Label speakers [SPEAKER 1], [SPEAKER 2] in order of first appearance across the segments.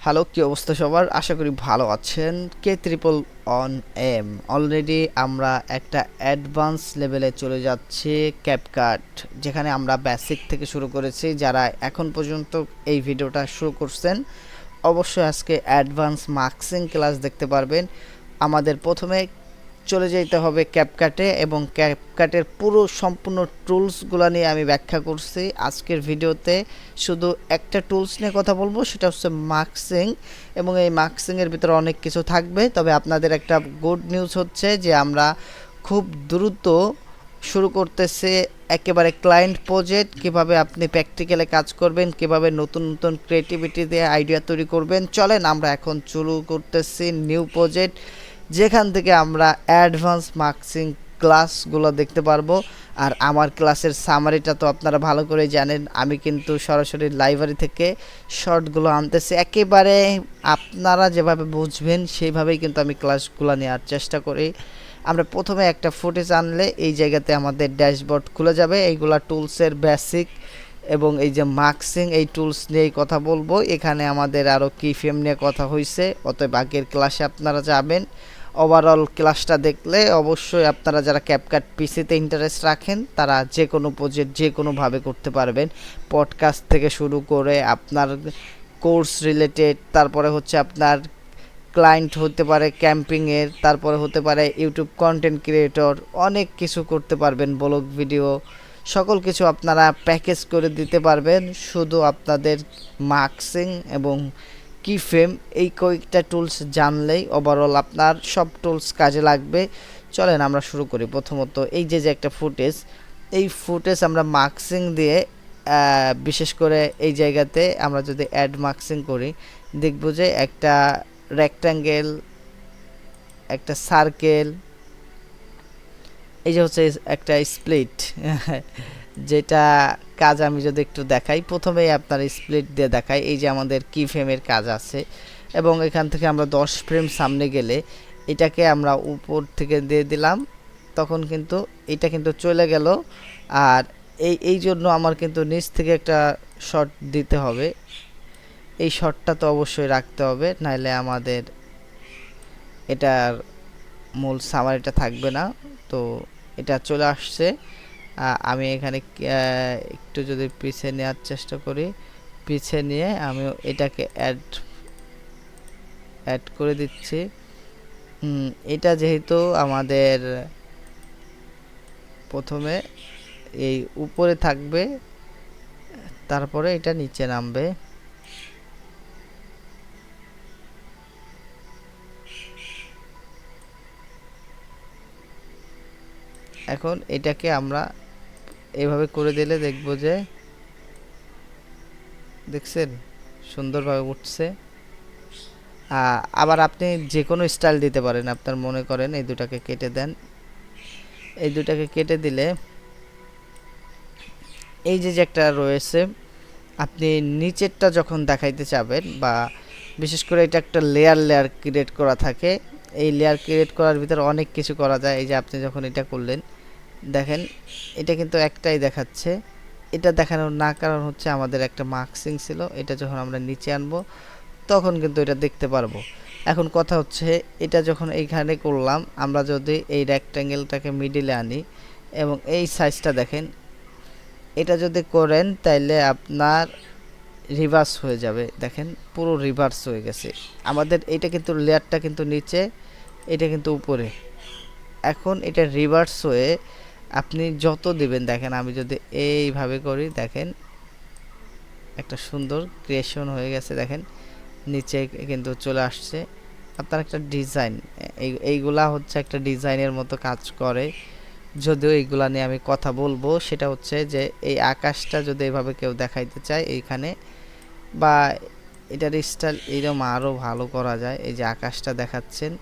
[SPEAKER 1] Hello, কি অবস্থা সবার? আশা করি ভালো আছেন। কে ট্রিপল অন এম অলরেডি আমরা একটা অ্যাডভান্স লেভেলে চলে যাচ্ছি। ক্যাপকাট, যেখানে আমরা বেসিক থেকে শুরু করেছি। যারা এখন পর্যন্ত এই ভিডিওটা শুরু করছেন, অবশ্যই আজকে অ্যাডভান্স মার্কসিং ক্লাস দেখতে পারবেন। আমাদের প্রথমে চলে যেতে হবে ক্যাপকাটে, এবং ক্যাপকাটের পুরো সম্পূর্ণ টুলসগুলো নিয়ে আমি ব্যাখ্যা করছি আজকের ভিডিওতে। শুধু একটা টুলস নিয়ে কথা বলবো, সেটা হচ্ছে মার্কসিং, এবং এই মার্কসিংয়ের ভিতরে অনেক কিছু থাকবে। তবে আপনাদের একটা গুড নিউজ হচ্ছে যে আমরা খুব দ্রুত শুরু করতেছে একেবারে ক্লায়েন্ট প্রজেক্ট। কিভাবে আপনি প্র্যাকটিক্যালে কাজ করবেন, কিভাবে নতুন নতুন ক্রিয়েটিভিটি দিয়ে আইডিয়া তৈরি করবেন। চলেন আমরা এখন শুরু করতেছি নিউ প্রজেক্ট, যেখান থেকে আমরা অ্যাডভান্স মার্কসিং ক্লাসগুলো দেখতে পারবো। আর আমার ক্লাসের সামারিটা তো আপনারা ভালো করে জানেন, আমি কিন্তু সরাসরি লাইব্রেরি থেকে শর্টগুলো আনতেছি। একেবারে আপনারা যেভাবে বুঝবেন সেইভাবেই কিন্তু আমি ক্লাসগুলো নেওয়ার চেষ্টা করি। আমরা প্রথমে একটা ফুটেজ আনলে এই জায়গাতে আমাদের ড্যাশবোর্ড খুলে যাবে। এইগুলা টুলসের বেসিক, এবং এই যে মার্কসিং এই টুলস নিয়েই কথা বলবো। এখানে আমাদের আরও কি ফ্রেম নিয়ে কথা হয়েছে, অতএব আগের ক্লাসে আপনারা যাবেন। ওভারঅল ক্লাসটা দেখলে অবশ্যই আপনারা যারা ক্যাপকাট পিসিতে ইন্টারেস্ট রাখেন তারা যে কোনো প্রজেক্ট যে কোনোভাবে করতে পারবেন। পডকাস্ট থেকে শুরু করে আপনার কোর্স রিলেটেড, তারপরে হচ্ছে আপনার ক্লায়েন্ট হতে পারে ক্যাম্পিংয়ের, তারপরে হতে পারে ইউটিউব কন্টেন্ট ক্রিয়েটর, অনেক কিছু করতে পারবেন। ব্লগ ভিডিও, সকল কিছু আপনারা প্যাকেজ করে দিতে পারবেন শুধু আপনাদের মার্কসিং এবং কি ফ্রেম এই কয়েকটা টুলস জানলেই ওভারঅল আপনার সব টুলস কাজে লাগবে। চলেন আমরা শুরু করি। প্রথমত এই যে একটা ফুটেজ, এই ফুটেজ আমরা মার্কসিং দিয়ে বিশেষ করে এই জায়গাতে আমরা যদি অ্যাড মার্কসিং করি, দেখব যে একটা রেক্ট্যাঙ্গেল, একটা সার্কেল, এই যে হচ্ছে একটা স্প্লিট যেটা কাজ আমি যদি একটু দেখাই, প্রথমেই আপনার স্প্লিট দিয়ে দেখাই। এই যে আমাদের কি ফ্রেমের কাজ আছে, এবং এখান থেকে আমরা 10 ফ্রেম সামনে গেলে এটাকে আমরা উপর থেকে দিয়ে দিলাম, তখন কিন্তু এটা কিন্তু চলে গেল। আর এই জন্য আমার কিন্তু নিচ থেকে একটা শট দিতে হবে। এই শটটা তো অবশ্যই রাখতে হবে, নাইলে আমাদের এটার মূল সামারিটা থাকবে না। তো এটা চলে আসছে। আমি এখানে একটু যদি পিছিয়ে নেওয়ার চেষ্টা করি, পিছিয়ে নিয়ে আমি এটাকে অ্যাড করে দিচ্ছি। এটা যেহেতু আমাদের প্রথমে এই উপরে থাকবে, তারপরে এটা নিচে নামবে। এখন এটাকে আমরা এইভাবে করে দিলে দেখব যে দেখছেন সুন্দরভাবে উঠছে। আবার আপনি যে কোনো স্টাইল দিতে পারেন। আপনার মনে করেন এই দুটাকে কেটে দেন, এই দুটাকে কেটে দিলে এই যে একটা রয়েছে, আপনি নিচেরটা যখন দেখাইতে চাবেন, বা বিশেষ করে এটা একটা লেয়ার ক্রিয়েট করা থাকে। এই লেয়ার ক্রিয়েট করার ভিতরে অনেক কিছু করা যায়। এই যে আপনি যখন এটা করলেন, দেখেন এটা কিন্তু একটাই দেখাচ্ছে। এটা দেখানোর না কারণ হচ্ছে আমাদের একটা মার্কসিং ছিল, এটা যখন আমরা নিচে আনবো তখন কিন্তু এটা দেখতে পারবো। এখন কথা হচ্ছে এটা যখন এইখানে করলাম, আমরা যদি এই রেক্ট্যাঙ্গেলটাকে মিডিলে আনি এবং এই সাইজটা দেখেন, এটা যদি করেন তাইলে আপনার রিভার্স হয়ে যাবে। দেখেন পুরো রিভার্স হয়ে গেছে আমাদের। এটা কিন্তু লেয়ারটা কিন্তু নিচে, এটা কিন্তু উপরে। এখন এটা রিভার্স হয়ে আপনি যত দিবেন, দেখেন আমি যদি এইভাবে করি, দেখেন একটা সুন্দর ক্রিয়েশন হয়ে গেছে। দেখেন নিচে কিন্তু চলে আসছে আপনার একটা ডিজাইন। এইগুলা হচ্ছে একটা ডিজাইনের মতো কাজ করে। যদিও এইগুলা নিয়ে আমি কথা বলবো, সেটা হচ্ছে যে এই আকাশটা যদি এভাবে কেউ দেখাইতে চায় এইখানে, বা এটার স্টাইল এরকম আরও ভালো করা যায়। এই যে আকাশটা দেখাচ্ছেন,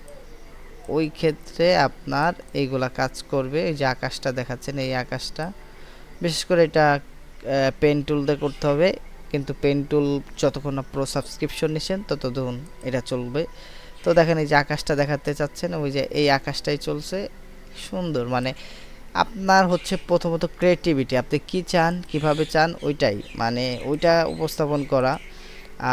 [SPEAKER 1] ওই ক্ষেত্রে আপনার এইগুলা কাজ করবে। এই যে আকাশটা দেখাচ্ছেন, এই আকাশটা বিশেষ করে এটা পেন টুল দিয়ে করতে হবে, কিন্তু পেন টুল যতক্ষণ না প্রো সাবস্ক্রিপশন নিছেন ততক্ষণ এটা চলবে। তো দেখেন এই যে আকাশটা দেখাতে চাচ্ছেন, ওই যে এই আকাশটাই চলছে সুন্দর। মানে আপনার হচ্ছে প্রথমত ক্রিয়েটিভিটি, আপনি কি চান, কিভাবে চান, ওইটাই মানে ওইটা উপস্থাপন করা।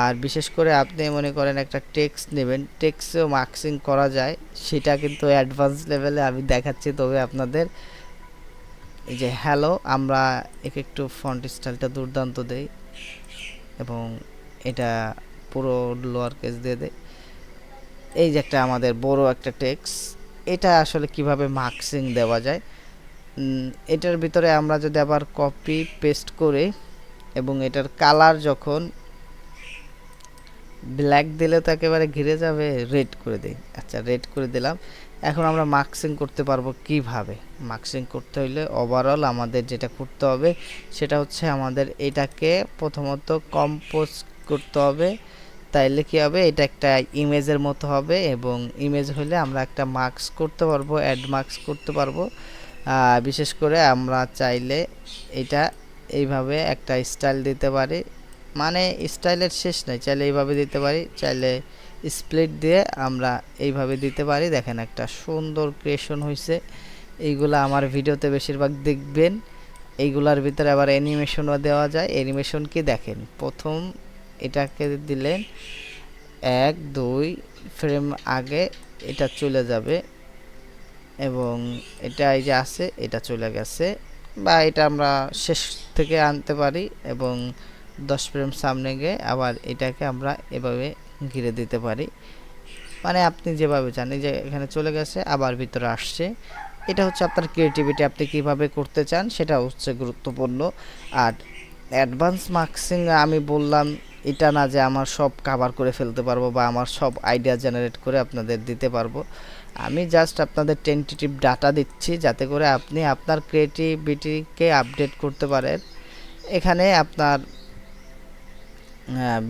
[SPEAKER 1] আর বিশেষ করে আপনি মনে করেন একটা টেক্সট নেবেন, টেক্সটেও মার্কসিং করা যায়, সেটা কিন্তু অ্যাডভান্স লেভেলে আমি দেখাচ্ছি। তবে আপনাদের এই যে হ্যালো, আমরা একটু ফন্ট স্টাইলটা দুর্দান্ত দেই এবং এটা পুরো লোয়ার কেস দিয়ে দেই। এই যে একটা আমাদের বড় একটা টেক্সট, এটা আসলে কিভাবে মার্কসিং দেওয়া যায়, এটার ভিতরে আমরা যদি আবার কপি পেস্ট করে এবং এটার কালার যখন ব্ল্যাক দিলে তো একেবারে ঘিরে যাবে, রেড করে দিই। আচ্ছা, রেড করে দিলাম। এখন আমরা মার্কসিং করতে পারবো কিভাবে? মার্কসিং করতে হলে ওভারঅল আমাদের যেটা করতে হবে সেটা হচ্ছে আমাদের এটাকে প্রথমত কম্পোজ করতে হবে। তাইলে কি হবে, এটা একটা ইমেজের মতো হবে এবং ইমেজ হলে আমরা একটা মার্কস করতে পারবো, অ্যাড মার্কস করতে পারবো। বিশেষ করে আমরা চাইলে এটা এইভাবে একটা স্টাইল দিতে পারি, মানে স্টাইলের শেষ নাই, চাইলে এইভাবে দিতে পারি, চাইলে স্প্লিট দিয়ে আমরা এইভাবে দিতে পারি। দেখেন একটা সুন্দর ক্রিয়েশন হয়েছে। এইগুলা আমার ভিডিওতে বেশিরভাগ দেখবেন। এইগুলার ভিতরে আবার অ্যানিমেশনও দেওয়া যায়। অ্যানিমেশন কি দেখেন, প্রথম এটাকে দিলেন 1-2 ফ্রেম আগে এটা চলে যাবে এবং এটা এই যে আছে এটা চলে গেছে, বা এটা আমরা শেষ থেকে আনতে পারি এবং 10 ফ্রেম সামনে গিয়ে আবার এটাকে আমরা এভাবে ঘিরে দিতে পারি। মানে আপনি যেভাবে চান, এই যে এখানে চলে গেছে আবার ভিতরে আসছে। এটা হচ্ছে আপনার ক্রিয়েটিভিটি, আপনি কিভাবে করতে চান সেটা হচ্ছে গুরুত্বপূর্ণ। আর অ্যাডভান্স মার্কসিং আমি বললাম এটা না যে আমার সব কভার করে ফেলতে পারবো বা আমার সব আইডিয়া জেনারেট করে আপনাদের দিতে পারবো। আমি জাস্ট আপনাদের টেন্টেটিভ ডাটা দিচ্ছি যাতে করে আপনি আপনার ক্রিয়েটিভিটিকে আপডেট করতে পারেন। এখানে আপনার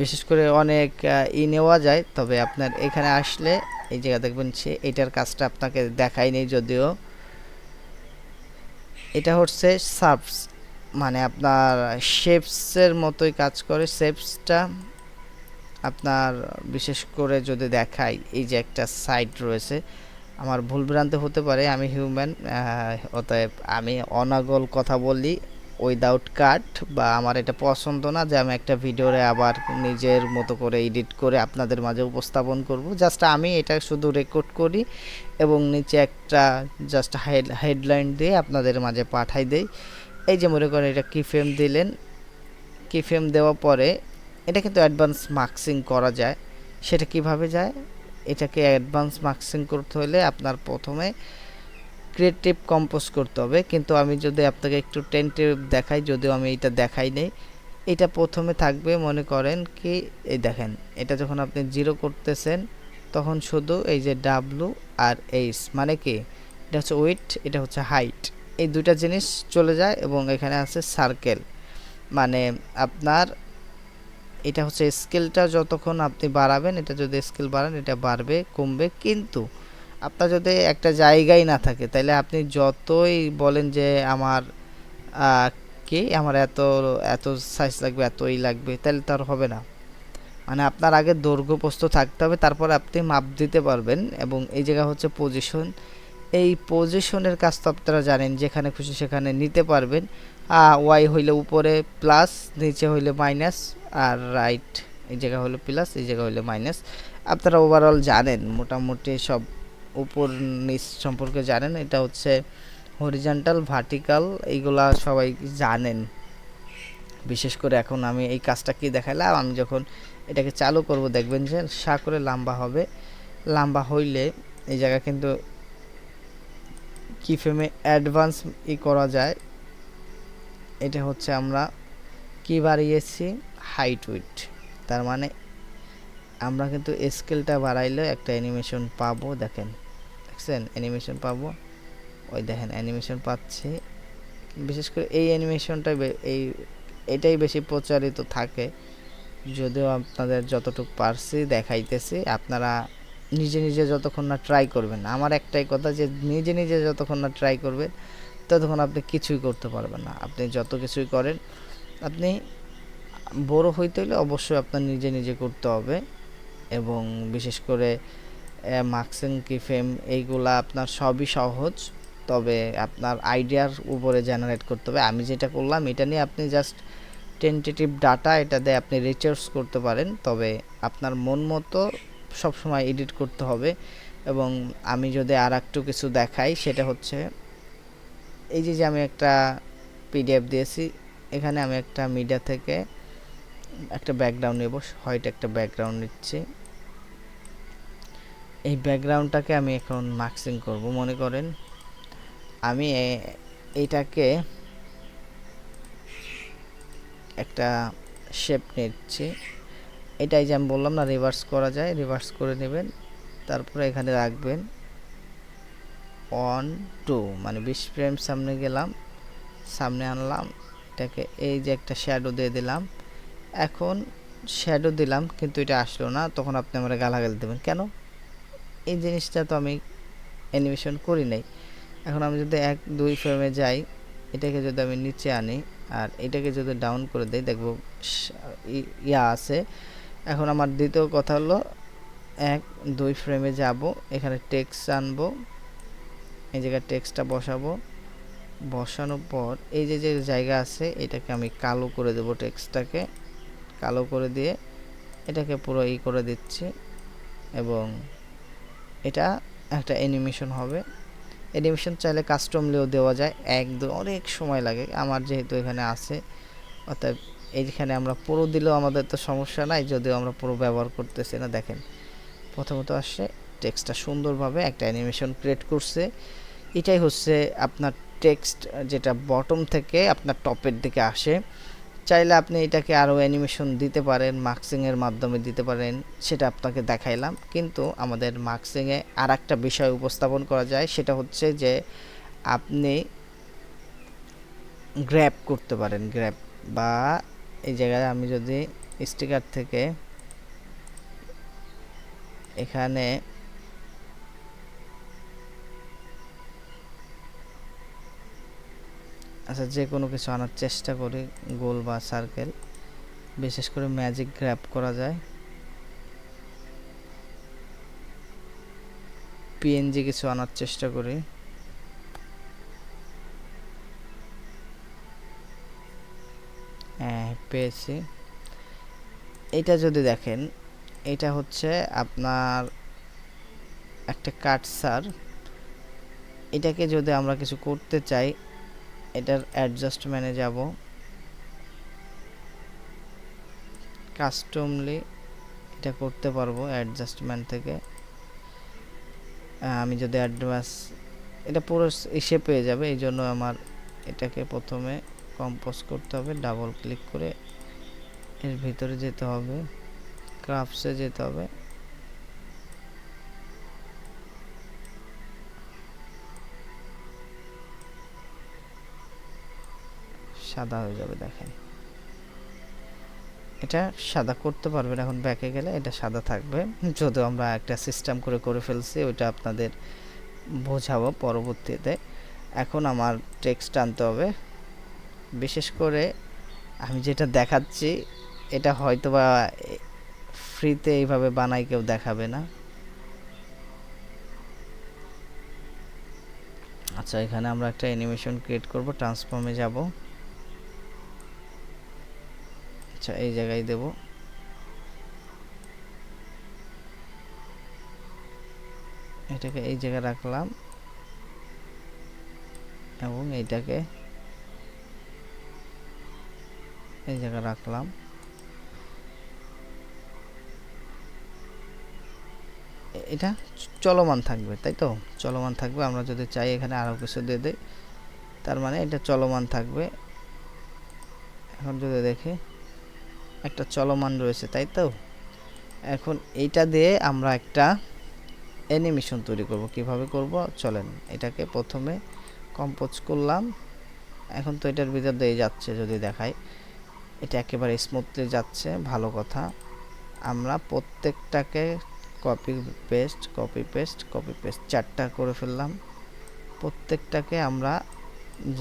[SPEAKER 1] বিশেষ করে অনেক নেওয়া যায়, তবে আপনার এখানে আসলে এই জায়গা দেখবেন এটার কাজটা আপনাকে দেখাই নেই, যদিও এটা হচ্ছে সাবস, মানে আপনার শেপসের মতোই কাজ করে। শেপসটা আপনার বিশেষ করে যদি দেখাই, এই যে একটা সাইড রয়েছে, আমার ভুলভ্রান্তি হতে পারে, আমি হিউম্যান, অতএব আমি অনাগল কথা বলি উইদাউট কাট, বা আমার এটা পছন্দ না যে আমি একটা ভিডিওরে আবার নিজের মতো করে এডিট করে আপনাদের মাঝে উপস্থাপন করব। জাস্ট আমি এটা শুধু রেকর্ড করি এবং নিচে একটা জাস্ট হেডলাইন দিয়ে আপনাদের মাঝে পাঠাই দেই। এই যে মনে করেন এটা কি ফ্রেম দিলেন, কি ফ্রেম দেওয়ার পরে এটা কিন্তু অ্যাডভান্স মার্কসিং করা যায়। সেটা কিভাবে যায়, এটাকে অ্যাডভান্স মার্কসিং করতে হলে আপনার প্রথমে ক্রিয়েটিভ কম্পোজ করতে হবে। কিন্তু আমি যদি আপনাকে একটু টেন্টেটিভ দেখাই, যদিও আমি এটা দেখাই নেই, এটা প্রথমে থাকবে মনে করেন কি, এই দেখেন এটা যখন আপনি 0 করতেছেন তখন শুধু এই যে ডাব্লু আর এইচ, মানে কি এটা হচ্ছে উইডথ, এটা হচ্ছে হাইট, এই দুইটা জিনিস চলে যায় এবং এখানে আছে সার্কেল, মানে আপনার এটা হচ্ছে স্কেলটা যতক্ষণ আপনি বাড়াবেন, এটা যদি স্কেল বাড়ান এটা বাড়বে কমবে। কিন্তু আপনার যদি একটা জায়গায় না থাকে তাহলে আপনি যতই বলেন যে আমার কি আমার এত এত সাইজ লাগবে, এতই লাগবে, তাহলে তো আর হবে না। মানে আপনার আগে দৈর্ঘ্য প্রস্থ থাকতে হবে, তারপর আপনি মাপ দিতে পারবেন। এবং এই জায়গা হচ্ছে পজিশন, এই পজিশনের কাজ তো আপনারা জানেন, যেখানে খুশি সেখানে নিতে পারবেন। ওয়াই হইলে উপরে প্লাস, নিচে হইলে মাইনাস, আর রাইট এই জায়গা হলো প্লাস, এই জায়গা হইলে মাইনাস। আপনারা ওভারঅল জানেন মোটামুটি সব উপর নিচ সম্পর্কে জানেন। এটা হচ্ছে হরিজন্টাল, ভার্টিক্যাল, এইগুলা সবাই জানেন। বিশেষ করে এখন আমি এই কাজটা কি দেখালাম, আমি যখন এটাকে চালু করব দেখবেন যে সা করে লম্বা হবে। লম্বা হইলে এই জায়গা কিন্তু কি ফ্রেমে অ্যাডভান্স করা যায়। এটা হচ্ছে আমরা কি বাড়িয়েছি, হাইট উইডথ, তার মানে আমরা কিন্তু স্কেলটা বাড়াইলে একটা অ্যানিমেশন পাবো। দেখেন, দেখছেন অ্যানিমেশন পাবো, ওই দেখেন অ্যানিমেশন পাচ্ছি। বিশেষ করে এই অ্যানিমেশনটা এটাই বেশি প্রচারিত থাকে, যদিও আপনাদের যতটুকু পারছি দেখাইতেছি। আপনারা নিজে নিজে যতক্ষণ না ট্রাই করবেন, আমার একটাই কথা যে নিজে নিজে যতক্ষণ না ট্রাই করবেন ততক্ষণ আপনি কিছুই করতে পারবেন না। আপনি যত কিছুই করেন, আপনি বড় হইতে হলে অবশ্যই আপনার নিজে নিজে করতে হবে। এবং বিশেষ করে মার্কসিং কি ফ্রেম এইগুলা আপনার সবই সহজ, তবে আপনার আইডিয়ার উপরে জেনারেট করতে হবে। আমি যেটা করলাম এটা নিয়ে আপনি জাস্ট টেন্টেটিভ ডাটা, এটা দিয়ে আপনি রিচার্জ করতে পারেন, তবে আপনার মন মতো সবসময় এডিট করতে হবে। এবং আমি যদি আর একটু কিছু দেখাই, সেটা হচ্ছে এই যে আমি একটা পিডিএফ দিয়েছি, এখানে আমি একটা মিডিয়া থেকে একটা ব্যাকগ্রাউন্ড নেব, হোয়াইট একটা ব্যাকগ্রাউন্ড নিচ্ছি। এই ব্যাকগ্রাউন্ডটাকে আমি এখন মাস্কিং করব। মনে করেন আমি এইটাকে একটা শেপ নিচ্ছি, এটাই যে আমি বললাম না রিভার্স করা যায়, রিভার্স করে নেবেন, তারপরে এখানে রাখবেন 1 2, মানে 20 ফ্রেম সামনে গেলাম, সামনে আনলাম, এটাকে এই যে একটা শ্যাডো দিয়ে দিলাম। এখন শ্যাডো দিলাম কিন্তু এটা আসলো না, তখন আপনি আমরা গালাগাল দেবেন কেন, এই জিনিসটা তো আমি অ্যানিমেশন করি নাই। এখন আমি যদি 1 2 ফ্রেমে যাই, এটাকে যদি আমি নিচে আনি আর এটাকে যদি ডাউন করে দেই, দেখব ইয়া আছে। এখন আমার দ্বিতীয় কথা হলো 1 2 ফ্রেমে যাব, এখানে টেক্সট আনবো, এই জায়গায় টেক্সটটা বসাবো, বসানোর পর এই যে জায়গা আছে এটাকে আমি কালো করে দেব, টেক্সটটাকে কালো করে দিয়ে এটাকে পুরো করে দিচ্ছি, এবং এটা একটা অ্যানিমেশন হবে। অ্যানিমেশন চাইলে কাস্টমলিও দেওয়া যায়, অনেক সময় লাগে, আমার যেহেতু এখানে আছে, অর্থাৎ এইখানে আমরা পুরো দিলেও আমাদের তো সমস্যা নাই, যদিও আমরা পুরো ব্যবহার করতেছি না। দেখেন প্রথমত আসছে টেক্সটটা সুন্দরভাবে একটা অ্যানিমেশন ক্রিয়েট করছে। এটাই হচ্ছে আপনার টেক্সট, যেটা বটম থেকে আপনার টপের দিকে আসে। চাইলে আপনি এটাকে আরও অ্যানিমেশন দিতে পারেন, মাস্কিংয়ের মাধ্যমে দিতে পারেন, সেটা আপনাকে দেখাইলাম। কিন্তু আমাদের মাস্কিংয়ে আর একটা বিষয় উপস্থাপন করা যায়, সেটা হচ্ছে যে আপনি গ্র্যাব করতে পারেন, গ্র্যাব, বা এই জায়গায় আমি যদি স্টিকার থেকে এখানে আচ্ছা যে কোনো কিছু আনার চেষ্টা করি, গোল বা সার্কেল, বিশেষ করে ম্যাজিক গ্র্যাব করা যায়, পিএনজি কিছু আনার চেষ্টা করি, হ্যাঁ পেয়েছি। এটা যদি দেখেন, এটা হচ্ছে আপনার একটা কাটসার, এটাকে যদি আমরা কিছু করতে চাই, এটার অ্যাডজাস্টমেন্টে যাব, কাস্টমলি এটা করতে পারবো অ্যাডজাস্টমেন্ট থেকে। আমি যদি অ্যাডভান্স, এটা পুরো এসে পেয়ে যাবে, এই জন্য আমার এটাকে প্রথমে কম্পোজ করতে হবে, ডাবল ক্লিক করে এর ভিতরে যেতে হবে, ক্রাফটসে যেতে হবে, সাদা হয়ে যাবে। দেখেন এটা সাদা করতে পারবেন, এখন ব্যাকে গেলে এটা সাদা থাকবে, যদিও আমরা একটা সিস্টেম করে ফেলছি, ওইটা আপনাদের বোঝাবো পরবর্তীতে। এখন আমার টেক্সট আনতে হবে, বিশেষ করে আমি যেটা দেখাচ্ছি এটা হয়তো বা ফ্রিতে এইভাবে বানাই কেউ দেখাবে না। আচ্ছা এখানে আমরা একটা অ্যানিমেশন ক্রিয়েট করব, ট্রান্সফর্মে যাব, আচ্ছা এই জায়গায় দেব, এটাকে এই জায়গায় রাখলাম এবং এইটাকে এই জায়গায় রাখলাম। এটা চলমান থাকবে, তাই তো চলমান থাকবে। আমরা যদি চাই এখানে আরও কিছু দিয়ে দেই, তার মানে এটা চলমান থাকবে। এখন যদি দেখি একটা চলমান রয়েছে, তাই তো। এখন এইটা দিয়ে আমরা একটা অ্যানিমেশন তৈরি করব, কিভাবে করব চলেন। এটাকে প্রথমে কম্পোজ করলাম, এখন তো এটার ভিতর দিয়ে যাচ্ছে, যদি দেখাই এটা একেবারে স্মুথলি যাচ্ছে, ভালো কথা। আমরা প্রত্যেকটাকে copy paste copy paste copy paste 4টা করে ফেললাম, প্রত্যেকটাকে আমরা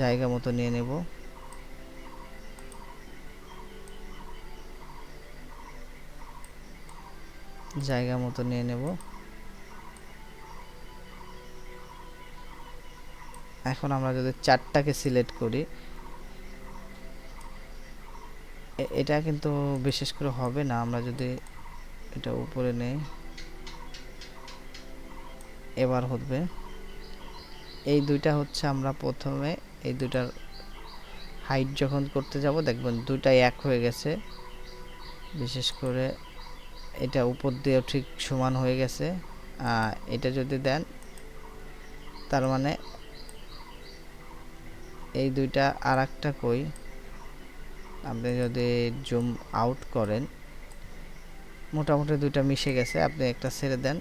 [SPEAKER 1] জায়গা মতো নিয়ে নেব, জায়গা মতো নিয়ে নেব। এখন আমরা যদি 4টাকে সিলেক্ট করি, এটা কিন্তু বিশেষ করে হবে না, আমরা যদি এটা উপরে নেই এবার হবে। এই দুইটা হচ্ছে আমরা প্রথমে এই দুইটার হাইট যখন করতে যাব দেখবেন দুইটাই এক হয়ে গেছে, বিশেষ করে এটা উপর দিয়েও ঠিক সমান হয়ে গেছে। এটা যদি দেন তার মানে এই দুইটা আর একটা কই, আপনি যদি জুম আউট করেন মোটামুটি দুইটা মিশে গেছে, আপনি একটা ছেড়ে দেন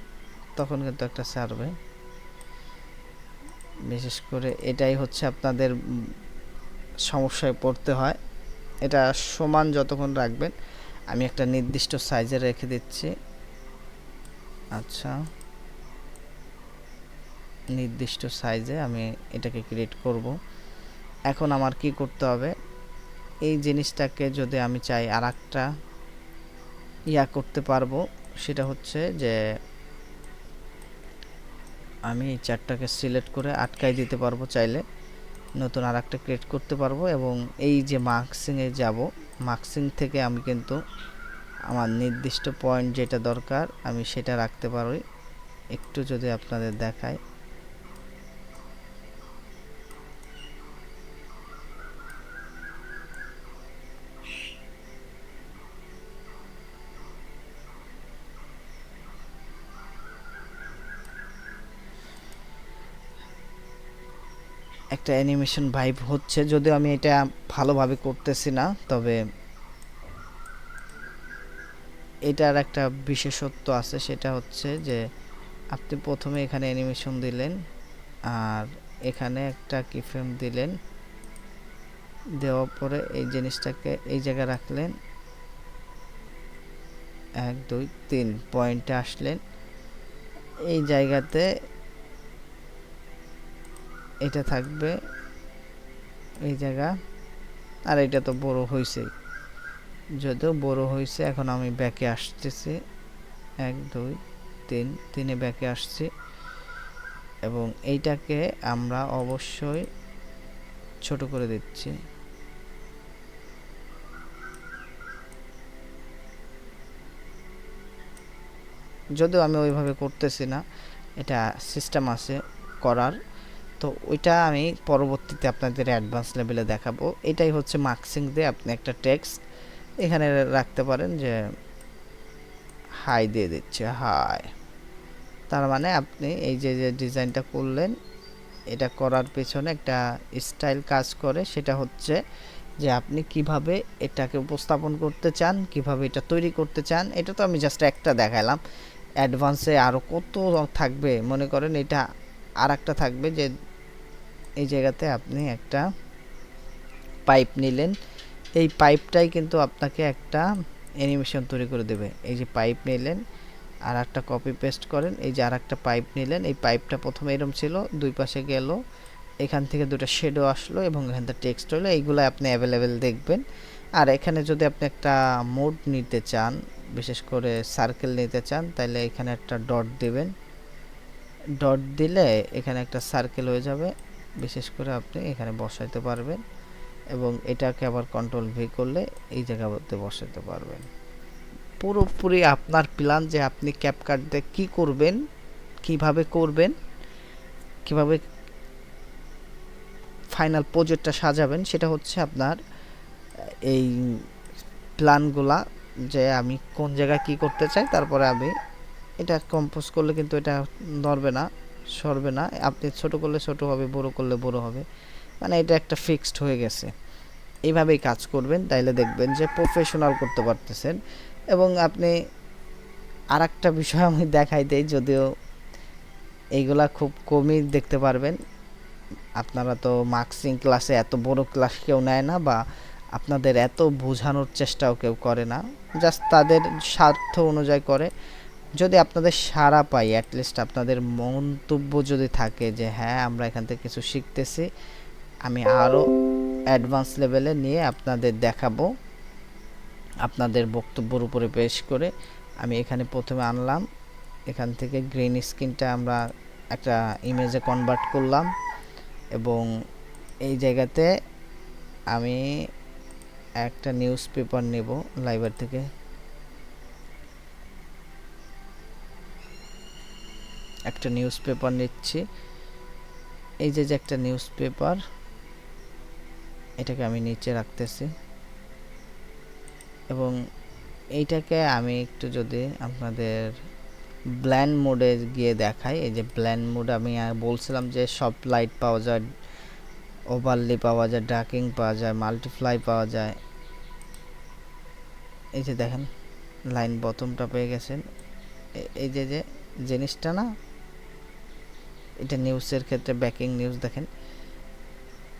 [SPEAKER 1] তখন কিন্তু একটা ছাড়বে। বিশেষ করে এটাই হচ্ছে আপনাদের সমস্যায় পড়তে হয়, এটা সমান যতক্ষণ রাখবেন। আমি একটা নির্দিষ্ট সাইজে রেখে দিচ্ছি। আচ্ছা, নির্দিষ্ট সাইজে আমি এটাকে ক্রিয়েট করব। এখন আমার কি করতে হবে, এই জিনিসটাকে যদি আমি চাই আর একটা করতে পারবো, সেটা হচ্ছে যে আমি এই চারটাকে সিলেক্ট করে আটকাই দিতে পারবো, চাইলে নতুন আর একটা ক্রিয়েট করতে পারবো। এবং এই যে মার্কসিংয়ে যাব, মার্কসিং থেকে আমি কিন্তু আমার নির্দিষ্ট পয়েন্ট যেটা দরকার আমি সেটা রাখতে পারি। একটু যদি আপনাদের দেখাই, একটা অ্যানিমেশন ভাইব হচ্ছে, যদিও আমি এটা ভালোভাবে করতেছি না, তবে এটার একটা বিশেষত্ব আছে, সেটা হচ্ছে যে আপনি প্রথমে এখানে অ্যানিমেশন দিলেন আর এখানে একটা কিফ্রেম দিলেন, দেওয়ার পরে এই জিনিসটাকে এই জায়গায় রাখলেন, 1 2 3 পয়েন্টে আসলেন, এই জায়গাতে এটা থাকবে এই জায়গা। আর এটা তো বড় হয়েছে, যদিও বড় হয়েছে। এখন আমি ব্যাকে আসতেছি, 1 2 3 3-এ ব্যাকে আসছি এবং এইটাকে আমরা অবশ্যই ছোট করে দিচ্ছি। যদিও আমি ওইভাবে করতেছি না, এটা সিস্টেম আছে করার, তো ওইটা আমি পরবর্তীতে আপনাদের অ্যাডভান্স লেভেলে দেখাবো। এটাই হচ্ছে মার্কসিং দিয়ে আপনি একটা টেক্সট এখানে রাখতে পারেন, যে হাই দিয়ে দিচ্ছে, হাই। তার মানে আপনি এই যে যে ডিজাইনটা করলেন, এটা করার পেছনে একটা স্টাইল কাজ করে, সেটা হচ্ছে যে আপনি কিভাবে এটাকে উপস্থাপন করতে চান, কিভাবে এটা তৈরি করতে চান। এটা তো আমি জাস্ট একটা দেখালাম, অ্যাডভান্সে আরও কত থাকবে। মনে করেন এটা আর একটা থাকবে, যে এই জায়গাতে আপনি একটা পাইপ নিলেন, এই পাইপটাই কিন্তু আপনাকে একটা অ্যানিমেশন তৈরি করে দেবে। এই যে পাইপ নিলেন আর একটা কপি পেস্ট করেন, এই যে আর একটা পাইপ নিলেন, এই পাইপটা প্রথমে এরম ছিল, দুই পাশে গেল, এখান থেকে দুটো শেডো আসলো এবং এখান থেকে টেক্সট হলো, এইগুলো আপনি অ্যাভেলেবেল দেখবেন। আর এখানে যদি আপনি একটা মোড নিতে চান, বিশেষ করে সার্কেল নিতে চান, তাহলে এখানে একটা ডট দিবেন, ডট দিলে এখানে একটা সার্কেল হয়ে যাবে, বিশেষ করে আপনি এখানে বসাইতে পারবেন এবং এটাকে আবার কন্ট্রোল ভি করলে এই জায়গাতে বসাতে পারবেন। পুরোপুরি আপনার প্ল্যান, যে আপনি ক্যাপকাট দিয়ে কী করবেন, কিভাবে করবেন, কিভাবে ফাইনাল প্রজেক্টটা সাজাবেন, সেটা হচ্ছে আপনার এই প্ল্যানগুলা, যে আমি কোন জায়গায় কি করতে চাই, তারপরে আমি এটা কম্পোজ করলে কিন্তু এটা নড়বে না, সরবে না। আপনি ছোট করলে ছোট হবে, বড় করলে বড় হবে, মানে এটা একটা ফিক্সড হয়ে গেছে। এইভাবেই কাজ করবেন, তাইলে দেখবেন যে প্রফেশনাল করতে পারতেছেন। এবং আপনি আর একটা বিষয় আমি দেখাই দেই, যদিও এইগুলা খুব কমই দেখতে পারবেন। আপনারা তো মার্কসিং ক্লাসে এত বড় ক্লাস কেউ নেয় না, বা আপনাদের এত বোঝানোর চেষ্টাও কেউ করে না, জাস্ট তাদের স্বার্থ অনুযায়ী করে। যদি আপনাদের সাড়া পাই, অ্যাটলিস্ট আপনাদের মন্তব্য যদি থাকে যে হ্যাঁ আমরা এখান থেকে কিছু শিখতেছি, আমি আরও অ্যাডভান্স লেভেলে নিয়ে আপনাদের দেখাবো, আপনাদের বক্তব্যের উপরে পেশ করে। আমি এখানে প্রথমে আনলাম, এখান থেকে গ্রিন স্ক্রিনটা আমরা একটা ইমেজে কনভার্ট করলাম এবং এই জায়গাতে আমি একটা নিউজ পেপার নেব লাইব্রেরি থেকে, একটা নিউজ পেপার নিচ্ছি। এই যে একটা নিউজ পেপার, এটাকে আমি নিচে রাখতেছি এবং এইটাকে আমি একটু যদি আপনাদের ব্ল্যান্ড মোডে গিয়ে দেখাই, এই যে ব্ল্যান্ড মোড আমি বলছিলাম যে সব লাইট পাওয়া যায়, ওভারলি পাওয়া যায়, ডার্কিং পাওয়া যায়, মাল্টিপ্লাই পাওয়া যায়। এই যে দেখেন লাইন বটমটা পেয়ে গেছেন, এই যে যে জিনিসটা না, এটা নিউজের ক্ষেত্রে ব্যাকিং নিউজ দেখেন,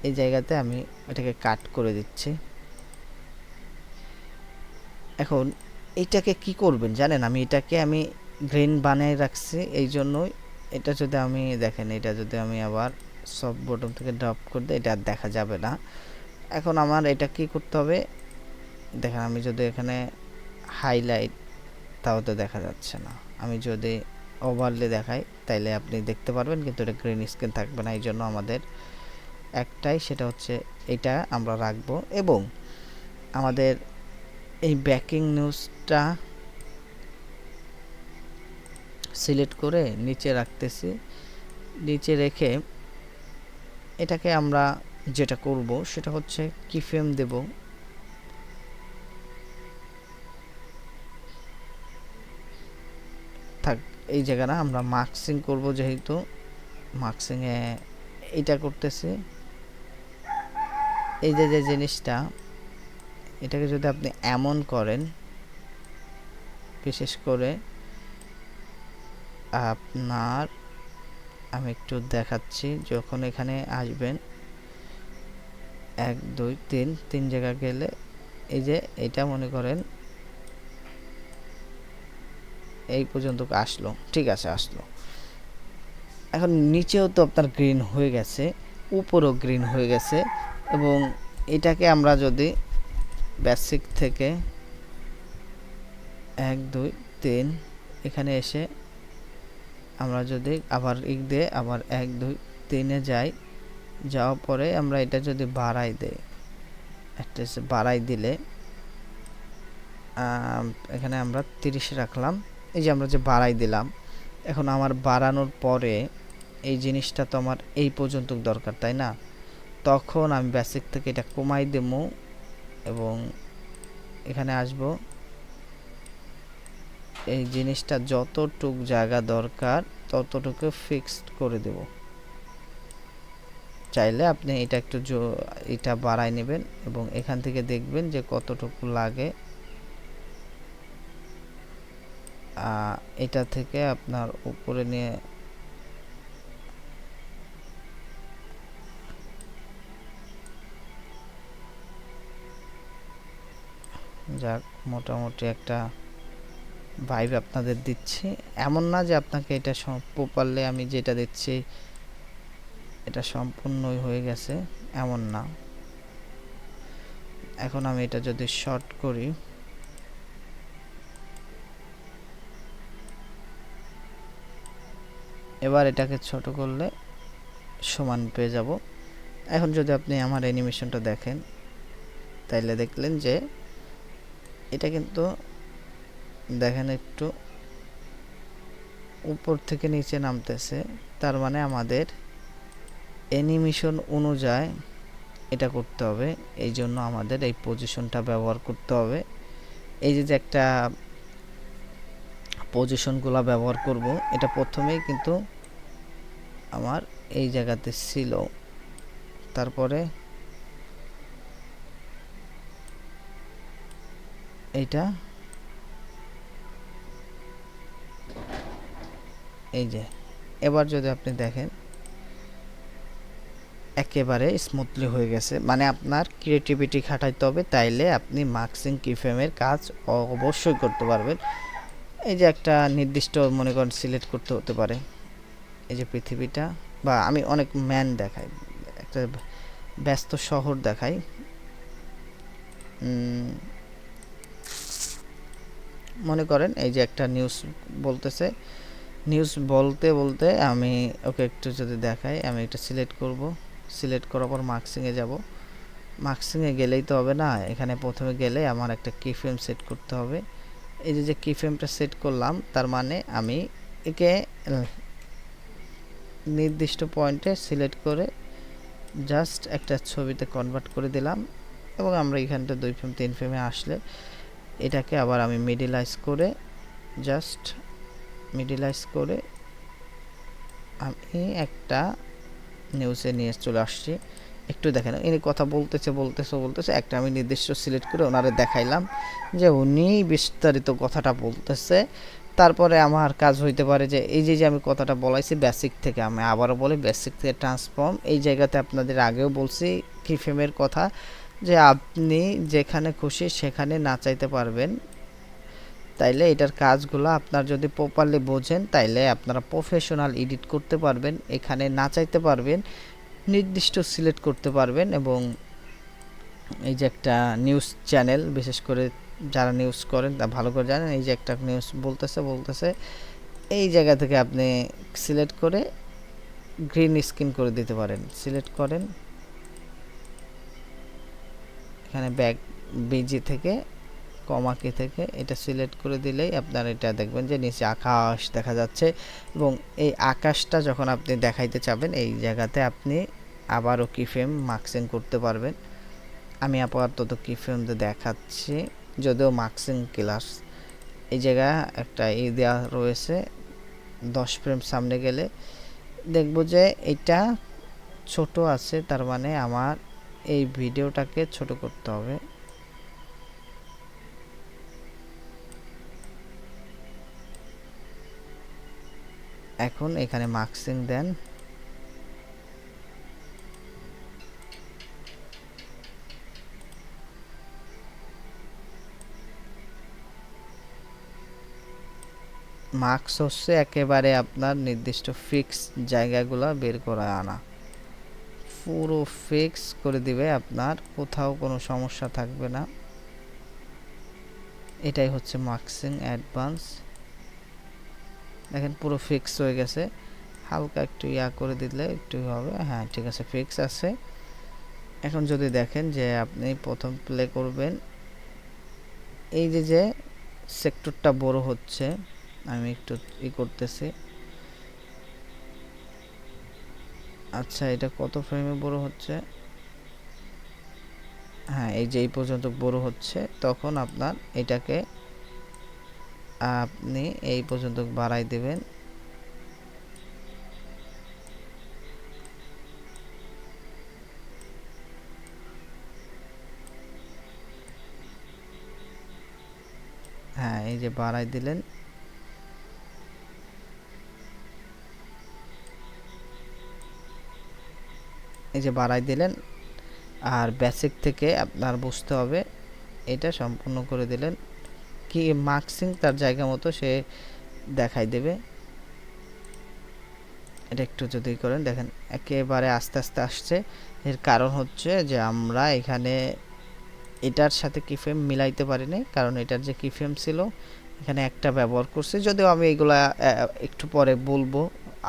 [SPEAKER 1] এই জায়গাতে আমি এটাকে কাট করে দিচ্ছি। এখন এইটাকে কি করবেন জানেন, আমি এটাকে আমি গ্রিন বানিয়ে রাখছি, এই জন্যই এটা যদি আমি দেখেন, এটা যদি আমি আবার সব বটম থেকে ড্রপ করে দিই, এটা আর দেখা যাবে না। এখন আমার এটা কি করতে হবে দেখেন, আমি যদি এখানে হাইলাইট, তাও তো দেখা যাচ্ছে না। আমি যদি ওভারলি দেখাই তাইলে আপনি দেখতে পারবেন, কিন্তু এটা গ্রিন স্ক্রিন থাকবে না। এই জন্য আমাদের একটাই, সেটা হচ্ছে এটা আমরা রাখবো। এবং আমাদের এই ব্যাকিং নিউজটা সিলেক্ট করে নিচে রাখতেছি, নিচে রেখে এটাকে আমরা যেটা করব সেটা হচ্ছে কিফ্রেম দেব। থাক, এই জায়গাটা আমরা মার্কসিং করব, যেহেতু মার্কসিংয়ে এইটা করতেছি। এই যে যে জিনিসটা, এটাকে যদি আপনি এমন করেন, বিশেষ করে আপনার, আমি একটু দেখাচ্ছি, যখন এখানে আসবেন 1 2 3 তিন জায়গা গেলে, এই যে এটা মনে করেন এই পর্যন্ত আসলো, ঠিক আছে আসলো। এখন নিচেও তো আপনার গ্রিন হয়ে গেছে, উপরেও গ্রিন হয়ে গেছে। এবং এটাকে আমরা যদি বেসিক থেকে 1 2 3 এখানে এসে আমরা যদি আবার দিয়ে আবার 1 2 3-এ যাই, যাওয়ার পরে আমরা এটা যদি বাড়াই দেই, একটা বাড়াই দিলে এখানে আমরা 30 রাখলাম। এই যে আমরা যে বাড়াই দিলাম, এখন আমার বাড়ানোর পরে এই জিনিসটা তো আমার এই পর্যন্ত দরকার, তাই না? তখন আমি বেসিক থেকে এটা কমাই দেবো এবং এখানে আসব, এই জিনিসটা যতটুক জায়গা দরকার ততটুকু ফিক্সড করে দেব। চাইলে আপনি এটা একটু এটা বাড়াই নেবেন এবং এখান থেকে দেখবেন যে কতটুকু লাগে। এটা থেকে আপনার উপরে নিয়ে যাক, মোটামুটি একটা ভাইব আপনাদের দিচ্ছি। এমন না যে আপনাকে এটা প্রপারলি আমি যেটা দিচ্ছি এটা সম্পূর্ণই হয়ে গেছে, এমন না। এখন আমি এটা যদি শর্ট করি, এবার এটাকে ছোট করলে সমান পেয়ে যাব। এখন যদি আপনি আমার অ্যানিমেশনটা দেখেন, তাইলে দেখলেন যে এটা কিন্তু দেখেন একটু উপর থেকে নিচে নামতেছে, তার মানে আমাদের অ্যানিমেশন অনুযায়ী এটা করতে হবে। এই জন্য আমাদের এই পজিশনটা ব্যবহার করতে হবে। এই যে একটা পজিশনগুলো ব্যবহার করব, এটা প্রথমেই কিন্তু আমার এই জায়গাতে ছিল, তারপরে এইটা, এই যে এবার যদি আপনি দেখেন একেবারে স্মুথলি হয়ে গেছে। মানে আপনার ক্রিয়েটিভিটি খাটাইতে হবে, তাইলে আপনি মার্কসিং কিফ্রেমের কাজ অবশ্যই করতে পারবেন। এই যে একটা নির্দিষ্ট মনে করেন সিলেক্ট করতে হতে পারে, এই যে পৃথিবীটা, বা আমি অনেক ম্যান দেখাই, একটা ব্যস্ত শহর দেখাই। মনে করেন এই যে একটা নিউজ বলতেছে, নিউজ বলতে বলতে আমি ওকে একটু যদি দেখাই, আমি এটা সিলেক্ট করব, সিলেক্ট করার পর মার্কসিংয়ে যাব, মাক্সিংয়ে গেলেই তো হবে না, এখানে প্রথমে গেলে আমার একটা কি ফ্রেম সেট করতে হবে। এই যে কি ফ্রেমটা সেট করলাম, তার মানে আমি একে নির্দিষ্ট পয়েন্টে সিলেক্ট করে জাস্ট একটা ছবিতে কনভার্ট করে দিলাম, এবং আমরা এখানটা 2 ফ্রেম 3 ফ্রেমে আসলে এটাকে আবার আমি মিডিলাইজ করে জাস্ট মিডিলাইজ করে আমি একটা নিউজে নিয়ে চলে আসছি। একটু দেখেন ইনি কথা বলতেছে একটা আমি নির্দিষ্ট সিলেক্ট করে ওনারে দেখাইলাম যে উনি বিস্তারিত কথাটা বলতেছে। তারপরে আমার কাজ হইতে পারে যে এই যে আমি কথাটা বলাইছি বেসিক থেকে, আমি আবারও বলি বেসিক থেকে ট্রান্সফর্ম। এই জায়গাতে আপনাদের আগেও বলছি কি ফ্রেমের কথা, যে আপনি যেখানে খুশি সেখানে নাচাইতে পারবেন। তাইলে এটার কাজগুলো আপনার যদি প্রপারলি বোঝেন তাইলে আপনারা প্রফেশনাল এডিট করতে পারবেন, এখানে নাচাইতে পারবেন, নির্দিষ্ট সিলেক্ট করতে পারবেন। এবং এই যে একটা নিউজ চ্যানেল, বিশেষ করে যারা নিউজ করেন তা ভালো করে জানেন, এই যে একটা নিউজ বলতেছে এই জায়গা থেকে আপনি সিলেক্ট করে গ্রিন স্ক্রিন করে দিতে পারেন। সিলেক্ট করেন এখানে ব্যাক বিজি থেকে কমা কি থেকে এটা সিলেক্ট করে দিলেই আপনার এটা দেখবেন যে নিচে আকাশ দেখা যাচ্ছে। এবং এই আকাশটা যখন আপনি দেখাইতে চাবেন এই জায়গাতে আপনি আবারও কি ফ্রেম মার্কসিং করতে পারবেন। আমি আপাতত কি ফ্রেম দেখাচ্ছি, যদিও মার্কসিং ক্লাস এই জায়গা একটা দেওয়া রয়েছে। 10 ফ্রেম সামনে গেলে দেখব যে এটা ছোট আছে, তার মানে আমার এই ভিডিওটাকে ছোট করতে হবে। এখন এখানে মার্কসিং দেন, মার্কস হচ্ছে একেবারে আপনার নির্দিষ্ট ফিক্স জায়গাগুলো বের করে আনা, পুরো ফিক্স করে দিবে, আপনার কোথাও কোনো সমস্যা থাকবে না। এটাই হচ্ছে মার্কসিং অ্যাডভান্স। দেখেন পুরো ফিক্স হয়ে গেছে, হালকা একটু করে দিলে একটু হবে। হ্যাঁ ঠিক আছে, ফিক্স আছে। এখন যদি দেখেন যে আপনি প্রথম প্লে করবেন, এই যে সেক্টরটা বড় হচ্ছে, আমি একটু করতেছি। আচ্ছা এটা কত ফ্রেমে বড় হচ্ছে? হ্যাঁ এই যে এই পর্যন্ত বড় হচ্ছে, তখন আপনার এটাকে আপনি এই পর্যন্ত বাড়াই দেবেন। হ্যাঁ এই যে বাড়াই দিলেন, এই যে বাড়াই দিলেন। আর বেসিক থেকে আপনার বুঝতে হবে, এটা সম্পূর্ণ করে দিলেন কি মার্কসিং তার জায়গা মতো সে দেখাই দেবে। এটা একটু যদি করেন দেখেন একেবারে আস্তে আস্তে আসছে। এর কারণ হচ্ছে যে আমরা এখানে এটার সাথে কি ফ্রেম মিলাইতে পারিনি, কারণ এটার যে কি ফ্রেম ছিল এখানে একটা ব্যবহার করছি। যদিও আমি এগুলা একটু পরে বলবো,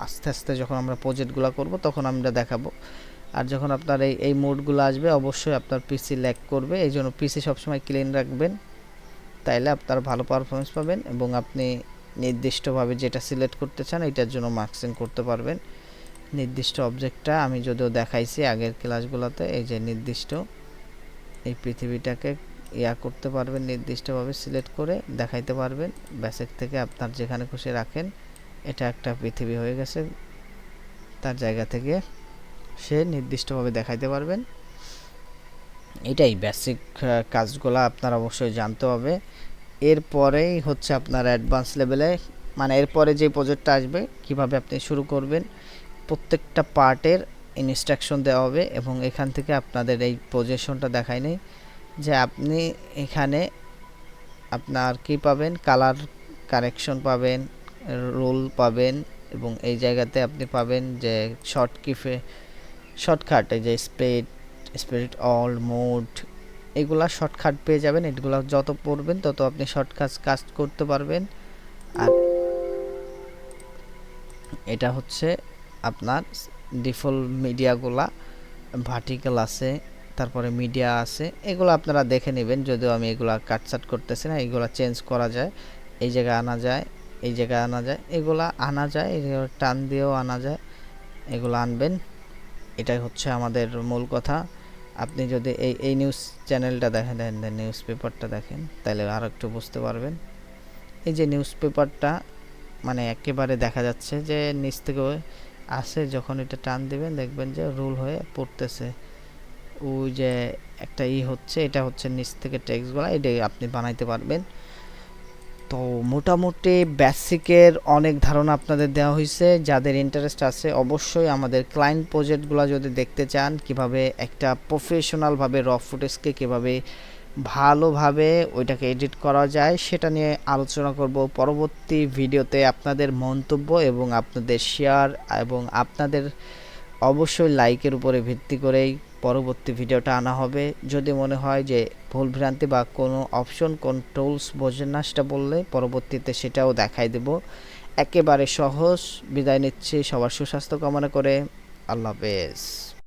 [SPEAKER 1] আস্তে আস্তে যখন আমরা প্রজেক্টগুলো করব তখন আমরা দেখাবো। আর যখন আপনার এই মোডগুলো আসবে অবশ্যই আপনার পিসি ল্যাগ করবে, এই জন্য পিসি সবসময় ক্লিন রাখবেন, তাইলে আপনার ভালো পারফরমেন্স পাবেন এবং আপনি নির্দিষ্টভাবে যেটা সিলেক্ট করতে চান এটার জন্য মার্কসিং করতে পারবেন। নির্দিষ্ট অবজেক্টটা আমি যদিও দেখাইছি আগের ক্লাসগুলোতে, এই যে নির্দিষ্ট এই পৃথিবীটাকে করতে পারবেন, নির্দিষ্টভাবে সিলেক্ট করে দেখাইতে পারবেন। বেসিক থেকে আপনার যেখানে খুশি রাখেন, এটা একটা পৃথিবী হয়ে গেছে, তার জায়গা থেকে সে নির্দিষ্টভাবে দেখাইতে পারবেন। এটাই বেসিক কাজগুলো আপনার অবশ্যই জানতে হবে। এরপরেই হচ্ছে আপনার অ্যাডভান্স লেভেলে, মানে এরপরে যে প্রজেক্টটা আসবে কিভাবে আপনি শুরু করবেন প্রত্যেকটা পার্টের ইনস্ট্রাকশন দেওয়া হবে। এবং এখান থেকে আপনাদের এই পজিশনটা দেখায় নেই যে আপনি এখানে আপনার কি পাবেন, কালার কারেকশন পাবেন, রোল পাবেন, এবং এই জায়গাতে আপনি পাবেন যে শর্টকাট, এই যে স্পিড অল মোড, এগুলা শর্টকাট পেয়ে যাবেন। এগুলো যত পড়বেন তত আপনি শর্টকাট কাজ করতে পারবেন। আর এটা হচ্ছে আপনার ডিফল্ট মিডিয়াগুলা ভার্টিক্যাল আছে, তারপরে মিডিয়া আছে, এগুলো আপনারা দেখে নেবেন। যদিও আমি এগুলা কাটছাট করতেছি না, এগুলা চেঞ্জ করা যায়, এই জায়গায় আনা যায়, এই জায়গায় আনা যায়, এগুলা আনা যায়, এগুলো টান দিয়েও আনা যায়, এগুলো আনবেন। এটাই হচ্ছে আমাদের মূল কথা। আপনি যদি এই নিউজ চ্যানেলটা দেখেন, নিউজ পেপারটা দেখেন, তাহলে আর একটু বুঝতে পারবেন। এই যে নিউজ পেপারটা মানে একেবারে দেখা যাচ্ছে যে নিচ থেকে আসে, যখন এটা টান দিবেন দেখবেন যে রুল হয়ে পড়তেছে। ওই যে একটা হচ্ছে, এটা হচ্ছে নিচ থেকে টেক্সটগুলো, এটাই আপনি বানাইতে পারবেন। তো মোটামুটি বেসিকের অনেক ধারণা আপনাদের দেওয়া হয়েছে। যাদের ইন্টারেস্ট আছে অবশ্যই আমাদের ক্লায়েন্ট প্রজেক্টগুলো যদি দেখতে চান, কিভাবে একটা প্রফেশনালভাবে র ফুটেজকে কীভাবে ভালোভাবে ওইটাকে এডিট করা যায় সেটা নিয়ে আলোচনা করব পরবর্তী ভিডিওতে। আপনাদের মন্তব্য এবং আপনাদের শেয়ার এবং আপনাদের অবশ্যই লাইকের উপরে ভিত্তি করেই পরবর্তী ভিডিওটা আনা হবে। যদি মনে হয় যে ভুল ভ্রান্তি বা কোনো অপশন, কোন টুলস বোঝেন না, সেটা বললে পরবর্তীতে সেটাও দেখাই দেব। একেবারে সহজ। বিদায় নিচ্ছি সবার সুস্বাস্থ্য কামনা করে। আল্লাহ হাফেজ।